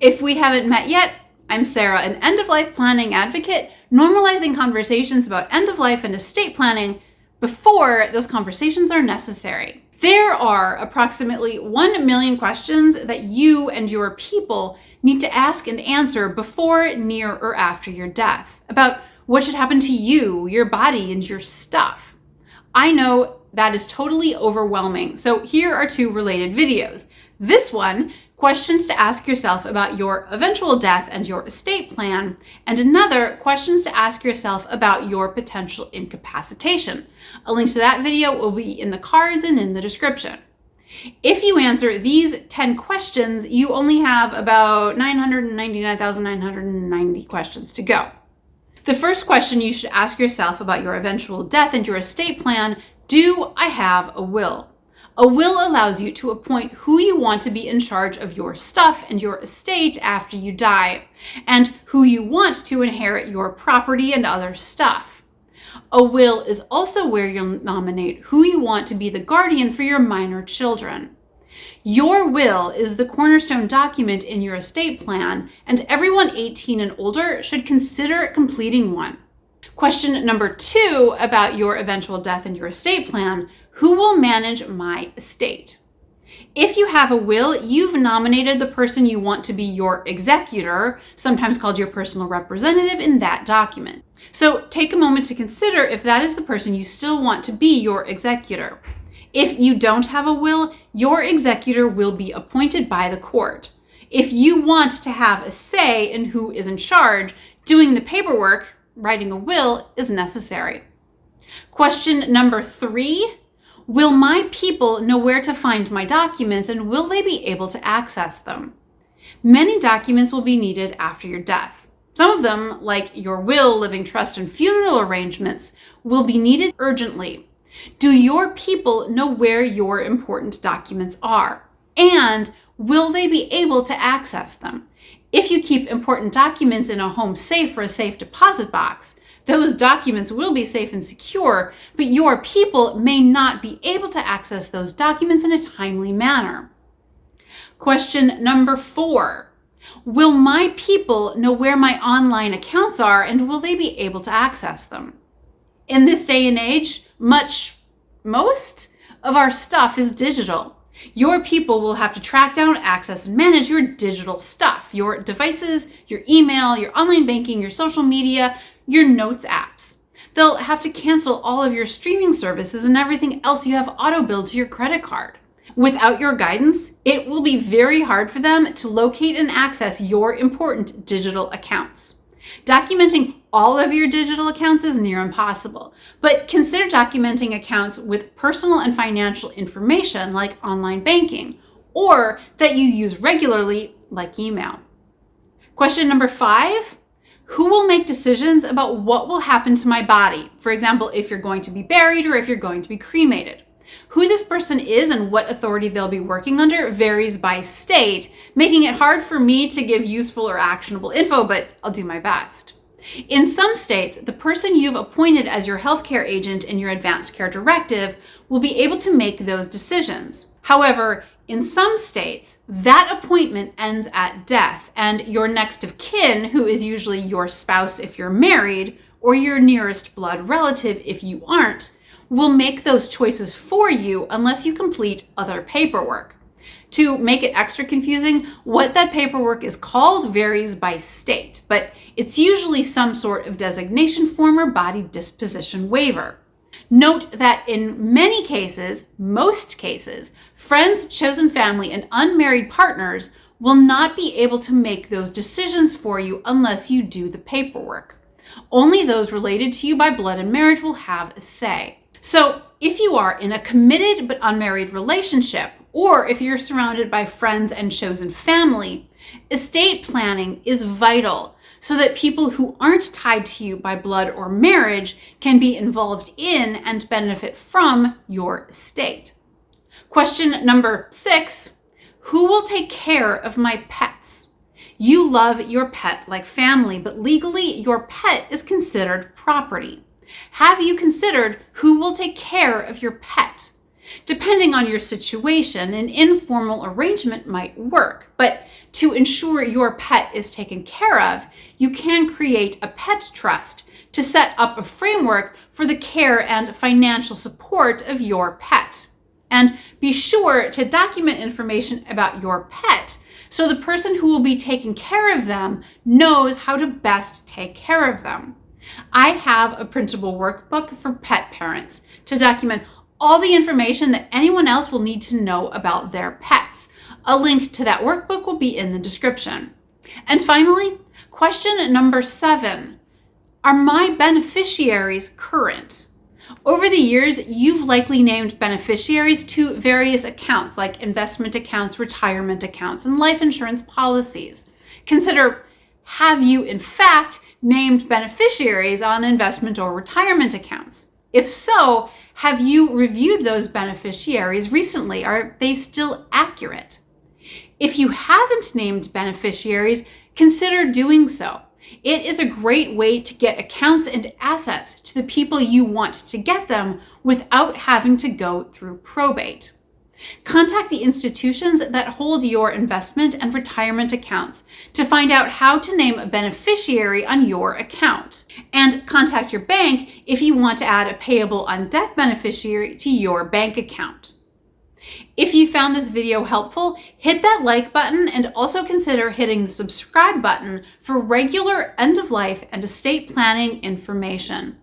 If we haven't met yet, I'm Sarah, an end-of-life planning advocate, normalizing conversations about end-of-life and estate planning before those conversations are necessary. There are approximately 1 million questions that you and your people need to ask and answer before, near, or after your death about what should happen to you, your body, and your stuff. I know that is totally overwhelming, so here are 2 related videos. This one, questions to ask yourself about your eventual death and your estate plan, and another, questions to ask yourself about your potential incapacitation. A link to that video will be in the cards and in the description. If you answer these 10 questions, you only have about 999,990 questions to go. The first question you should ask yourself about your eventual death and your estate plan: do I have a will? A will allows you to appoint who you want to be in charge of your stuff and your estate after you die, and who you want to inherit your property and other stuff. A will is also where you'll nominate who you want to be the guardian for your minor children. Your will is the cornerstone document in your estate plan, and everyone 18 and older should consider completing one. Question number 2 about your eventual death and your estate plan: who will manage my estate? If you have a will, you've nominated the person you want to be your executor, sometimes called your personal representative, in that document. So take a moment to consider if that is the person you still want to be your executor. If you don't have a will, your executor will be appointed by the court. If you want to have a say in who is in charge, doing the paperwork, writing a will, is necessary. Question number 3, will my people know where to find my documents, and will they be able to access them? Many documents will be needed after your death. Some of them, like your will, living trust, and funeral arrangements, will be needed urgently. Do your people know where your important documents are? And will they be able to access them? If you keep important documents in a home safe or a safe deposit box, those documents will be safe and secure, but your people may not be able to access those documents in a timely manner. Question number 4. Will my people know where my online accounts are, and will they be able to access them? In this day and age, most of our stuff is digital. Your people will have to track down, access, and manage your digital stuff, your devices, your email, your online banking, your social media, your notes apps. They'll have to cancel all of your streaming services and everything else you have auto-billed to your credit card. Without your guidance, it will be very hard for them to locate and access your important digital accounts. Documenting all of your digital accounts is near impossible, but consider documenting accounts with personal and financial information like online banking, or that you use regularly like email. Question number 5, who will make decisions about what will happen to my body? For example, if you're going to be buried or if you're going to be cremated. Who this person is and what authority they'll be working under varies by state, making it hard for me to give useful or actionable info, but I'll do my best. In some states, the person you've appointed as your healthcare agent in your advanced care directive will be able to make those decisions. However, in some states, that appointment ends at death, and your next of kin, who is usually your spouse if you're married, or your nearest blood relative if you aren't, will make those choices for you unless you complete other paperwork. To make it extra confusing, what that paperwork is called varies by state, but it's usually some sort of designation form or body disposition waiver. Note that in many cases, most cases, friends, chosen family, and unmarried partners will not be able to make those decisions for you unless you do the paperwork. Only those related to you by blood and marriage will have a say. So if you are in a committed but unmarried relationship, or if you're surrounded by friends and chosen family, estate planning is vital so that people who aren't tied to you by blood or marriage can be involved in and benefit from your estate. Question number 6, who will take care of my pets? You love your pet like family, but legally your pet is considered property. Have you considered who will take care of your pet? Depending on your situation, an informal arrangement might work, but to ensure your pet is taken care of, you can create a pet trust to set up a framework for the care and financial support of your pet. And be sure to document information about your pet so the person who will be taking care of them knows how to best take care of them. I have a printable workbook for pet parents to document all the information that anyone else will need to know about their pets. A link to that workbook will be in the description. And finally, question number 7. Are my beneficiaries current? Over the years, you've likely named beneficiaries to various accounts like investment accounts, retirement accounts, and life insurance policies. Consider, have you in fact named beneficiaries on investment or retirement accounts? If so, have you reviewed those beneficiaries recently? Are they still accurate? If you haven't named beneficiaries, consider doing so. It is a great way to get accounts and assets to the people you want to get them without having to go through probate. Contact the institutions that hold your investment and retirement accounts to find out how to name a beneficiary on your account. And contact your bank if you want to add a payable on death beneficiary to your bank account. If you found this video helpful, hit that like button and also consider hitting the subscribe button for regular end-of-life and estate planning information.